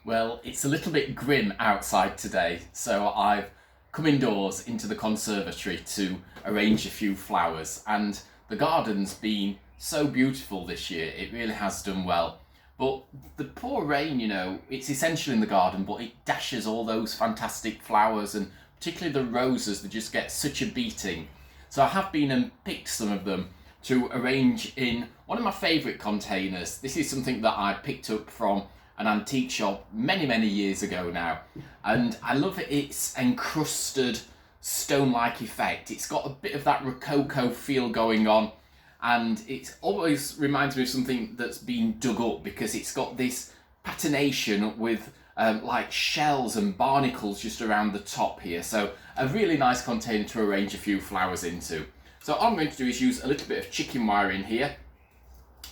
Well, it's a little bit grim outside today, so I've come indoors into the conservatory to arrange a few flowers, and the garden's been so beautiful this year. It really has done well. But the poor rain, it's essential in the garden, but it dashes all those fantastic flowers, and particularly the roses, they just get such a beating. So I have been and picked some of them to arrange in one of my favourite containers. This is something that I picked up from an antique shop many years ago now, and I love its encrusted stone-like effect. It's got a bit of that Rococo feel going on, and it always reminds me of something that's been dug up because it's got this patination with like shells and barnacles just around the top here. So a really nice container to arrange a few flowers into. So all I'm going to do is use a little bit of chicken wire in here.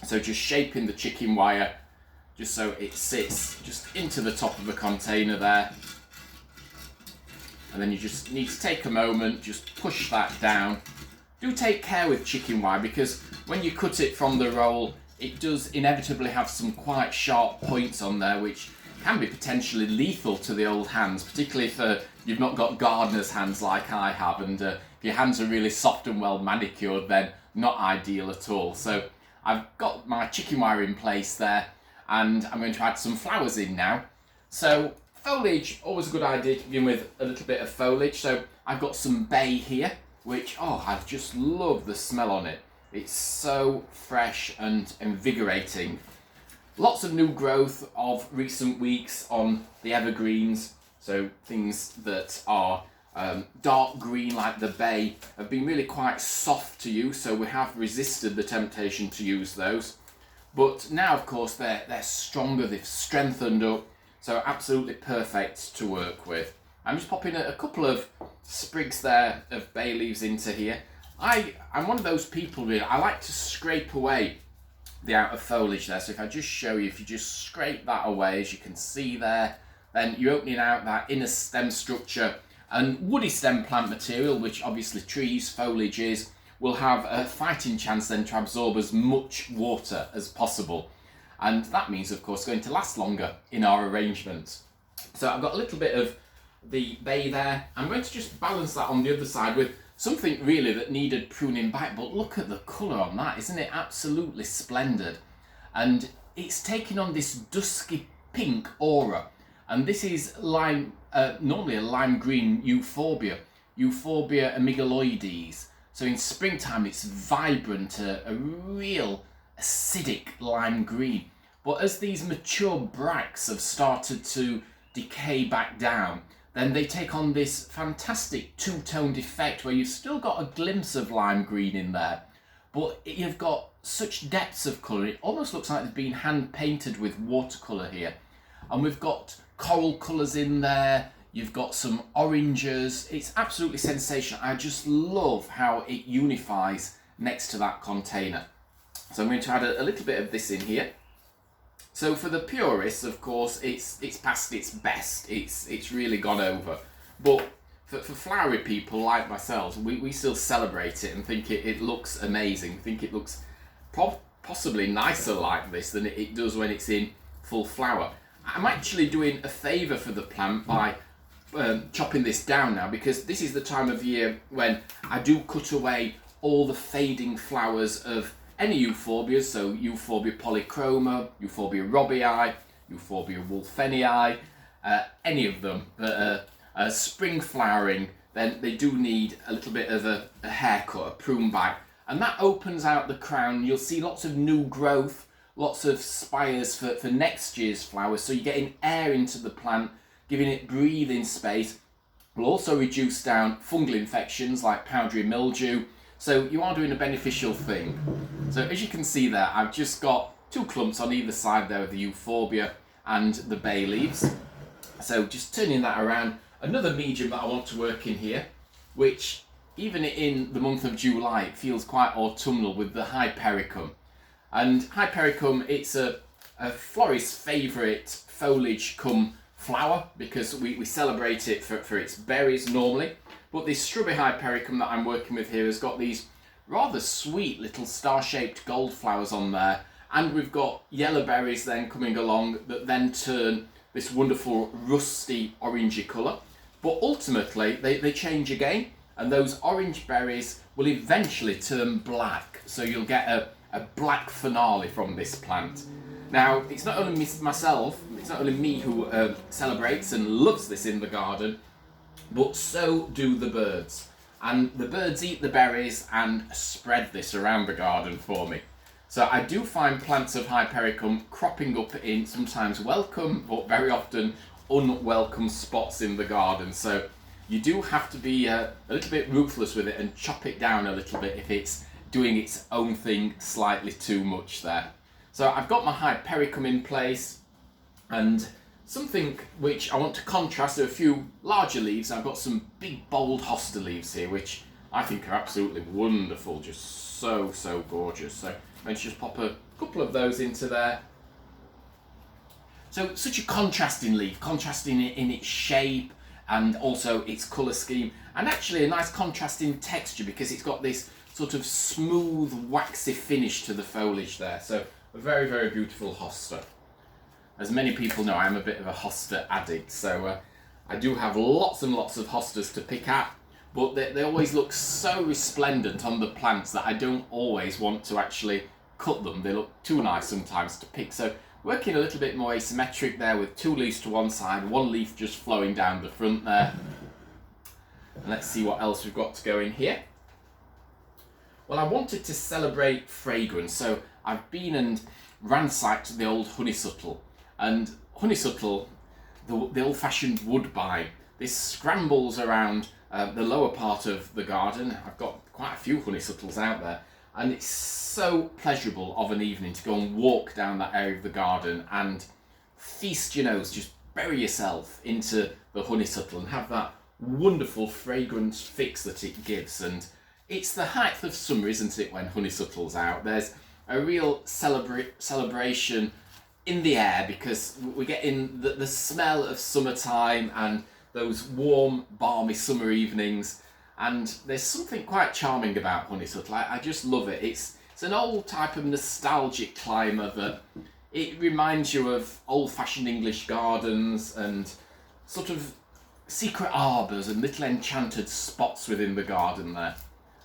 So just shaping the chicken wire just so it sits just into the top of the container there. And then you just need to take a moment, just push that down. Do take care with chicken wire because when you cut it from the roll, it does inevitably have some quite sharp points on there, which can be potentially lethal to the old hands, particularly if you've not got gardener's hands like I have, and if your hands are really soft and well manicured, then not ideal at all. So I've got my chicken wire in place there, and I'm going to add some flowers in now. So foliage, always a good idea to begin with a little bit of foliage. So I've got some bay here, which, I just love the smell on it. It's so fresh and invigorating. Lots of new growth of recent weeks on the evergreens. So things that are dark green like the bay have been really quite soft to use, so we have resisted the temptation to use those. But now, of course, they're stronger, they've strengthened up, so absolutely perfect to work with. I'm just popping a couple of sprigs there of bay leaves into here. I'm one of those people, really, I like to scrape away the outer foliage there. So if I just show you, if you just scrape that away, as you can see there, then you're opening out that inner stem structure. And woody stem plant material, which obviously trees, foliage is, will have a fighting chance then to absorb as much water as possible. And that means, of course, going to last longer in our arrangement. So I've got a little bit of the bay there. I'm going to just balance that on the other side with something really that needed pruning back, but look at the colour on that, isn't it absolutely splendid? And it's taking on this dusky pink aura, and this is normally a lime green euphorbia amygaloides. So in springtime it's vibrant, a real acidic lime green. But as these mature bracts have started to decay back down, then they take on this fantastic two-toned effect where you've still got a glimpse of lime green in there, but you've got such depths of colour, it almost looks like they've been hand-painted with watercolour here. And we've got coral colours in there, you've got some oranges, it's absolutely sensational. I just love how it unifies next to that container. So I'm going to add a little bit of this in here. So for the purists, of course, it's past its best. It's really gone over. But for flowery people like myself, we still celebrate it and think it looks amazing. Think it looks possibly nicer like this than it does when it's in full flower. I'm actually doing a favour for the plant by chopping this down now, because this is the time of year when I do cut away all the fading flowers of any euphorbias, so Euphorbia polychroma, Euphorbia robbii, Euphorbia wolfenii, any of them that are spring flowering, then they do need a little bit of a haircut, a prune back, and that opens out the crown. You'll see lots of new growth, lots of spires for next year's flowers, so you're getting air into the plant, giving it breathing space. Will also reduce down fungal infections like powdery mildew. So you are doing a beneficial thing. So as you can see there, I've just got two clumps on either side there of the euphorbia and the bay leaves. So just turning that around, another medium that I want to work in here, which even in the month of July, it feels quite autumnal with the hypericum. And hypericum, it's a florist's favourite foliage come flower because we celebrate it for its berries normally. But this strawberry hypericum that I'm working with here has got these rather sweet little star-shaped gold flowers on there, and we've got yellow berries then coming along that then turn this wonderful rusty orangey colour. But ultimately they change again, and those orange berries will eventually turn black. So you'll get a black finale from this plant. Now, it's not only myself, it's not only me who celebrates and loves this in the garden, but so do the birds. And the birds eat the berries and spread this around the garden for me. So I do find plants of Hypericum cropping up in sometimes welcome, but very often unwelcome spots in the garden. So you do have to be a little bit ruthless with it and chop it down a little bit if it's doing its own thing slightly too much there. So I've got my Hypericum in place, and something which I want to contrast are a few larger leaves. I've got some big bold hosta leaves here, which I think are absolutely wonderful, just so gorgeous. So let's just pop a couple of those into there. So such a contrasting leaf, contrasting it in its shape and also its colour scheme, and actually a nice contrasting texture because it's got this sort of smooth waxy finish to the foliage there. So a very beautiful hosta. As many people know, I'm a bit of a hosta addict, so I do have lots and lots of hostas to pick at, but they always look so resplendent on the plants that I don't always want to actually cut them. They look too nice sometimes to pick. So working a little bit more asymmetric there with two leaves to one side, one leaf just flowing down the front there. And let's see what else we've got to go in here. Well, I wanted to celebrate fragrance, so I've been and ransacked the old honeysuckle. And honeysuckle, the old-fashioned woodbine, this scrambles around the lower part of the garden. I've got quite a few honeysuckles out there, and it's so pleasurable of an evening to go and walk down that area of the garden and feast your nose, just bury yourself into the honeysuckle and have that wonderful fragrance fix that it gives. And it's the height of summer, isn't it, when honeysuckle's out? There's a real celebration in the air because we're getting the smell of summertime and those warm, balmy summer evenings. And there's something quite charming about honeysuckle. I just love it. It's an old type of nostalgic climber that it reminds you of old-fashioned English gardens and sort of secret arbours and little enchanted spots within the garden there.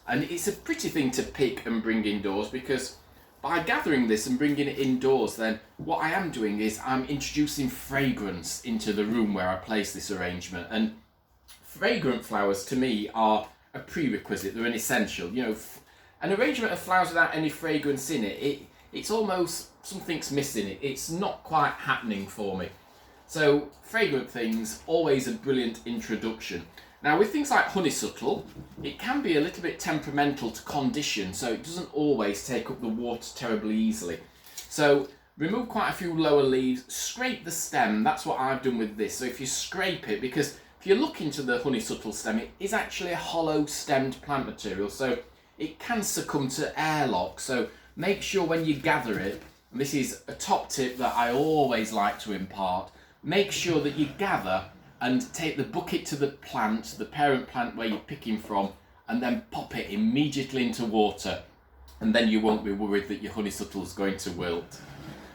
And it's a pretty thing to pick and bring indoors, because by gathering this and bringing it indoors, then what I am doing is I'm introducing fragrance into the room where I place this arrangement. And fragrant flowers to me are a prerequisite, they're an essential. You know, an arrangement of flowers without any fragrance in it, it's almost something's missing. It's not quite happening for me. So fragrant things, always a brilliant introduction. Now with things like honeysuckle, it can be a little bit temperamental to condition, so it doesn't always take up the water terribly easily. So remove quite a few lower leaves, scrape the stem. That's what I've done with this. So if you scrape it, because if you look into the honeysuckle stem, it is actually a hollow stemmed plant material, so it can succumb to airlock. So make sure when you gather it, and this is a top tip that I always like to impart, make sure that you gather and take the bucket to the plant, the parent plant where you're picking from, and then pop it immediately into water, and then you won't be worried that your honeysuckle is going to wilt.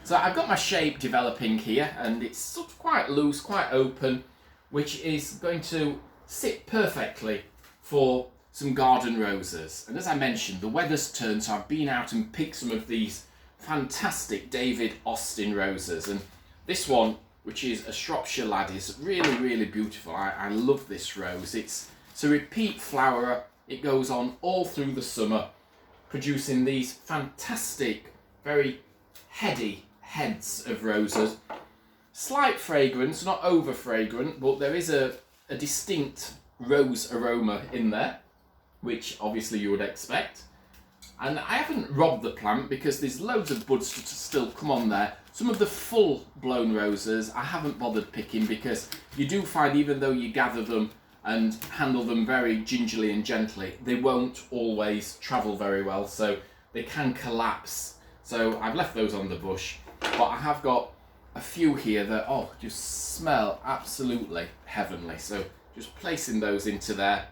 So I've got my shape developing here, and it's sort of quite loose, quite open, which is going to sit perfectly for some garden roses. And as I mentioned, the weather's turned, so I've been out and picked some of these fantastic David Austin roses, and this one, which is a Shropshire lad, is really beautiful. I love this rose. It's a repeat flowerer. It goes on all through the summer, producing these fantastic, very heady heads of roses. Slight fragrance, not over fragrant, but there is a distinct rose aroma in there, which obviously you would expect. And I haven't robbed the plant because there's loads of buds to still come on there. Some of the full blown roses I haven't bothered picking, because you do find even though you gather them and handle them very gingerly and gently, they won't always travel very well, so they can collapse. So I've left those on the bush, but I have got a few here that just smell absolutely heavenly. So just placing those into there.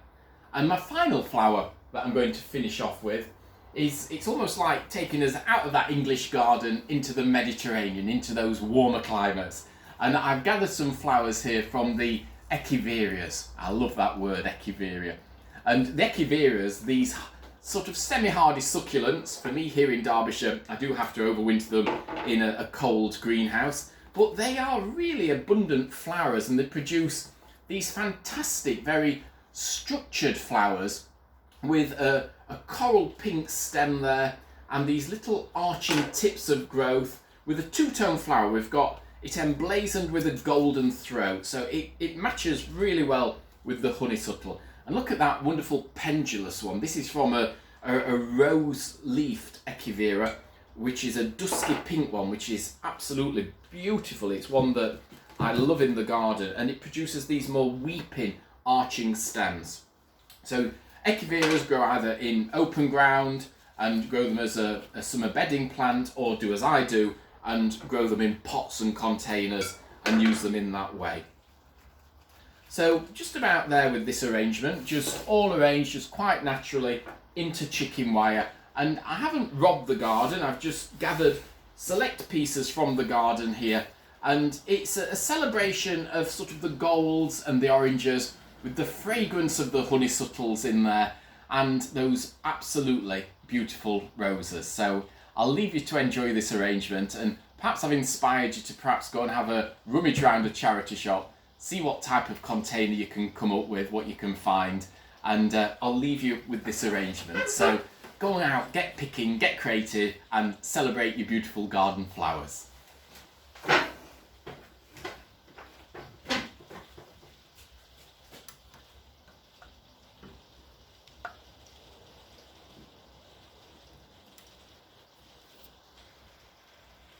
And my final flower that I'm going to finish off with it's almost like taking us out of that English garden into the Mediterranean, into those warmer climates. And I've gathered some flowers here from the echiverias. I love that word, echiveria. And the echiverias, these sort of semi-hardy succulents, for me here in Derbyshire, I do have to overwinter them in a cold greenhouse, but they are really abundant flowers, and they produce these fantastic, very structured flowers with a coral pink stem there, and these little arching tips of growth. With a two-tone flower, we've got it emblazoned with a golden throat, so it matches really well with the honeysuckle. And look at that wonderful pendulous one. This is from a rose-leafed echivera, which is a dusky pink one, which is absolutely beautiful. It's one that I love in the garden, and it produces these more weeping, arching stems. So echiveras grow either in open ground and grow them as a summer bedding plant, or do as I do and grow them in pots and containers and use them in that way. So just about there with this arrangement, just all arranged just quite naturally into chicken wire. And I haven't robbed the garden, I've just gathered select pieces from the garden here, and it's a celebration of sort of the golds and the oranges with the fragrance of the honeysuckles in there and those absolutely beautiful roses. So I'll leave you to enjoy this arrangement, and perhaps I've inspired you to perhaps go and have a rummage around a charity shop, see what type of container you can come up with, what you can find, and I'll leave you with this arrangement. So go out, get picking, get creative, and celebrate your beautiful garden flowers.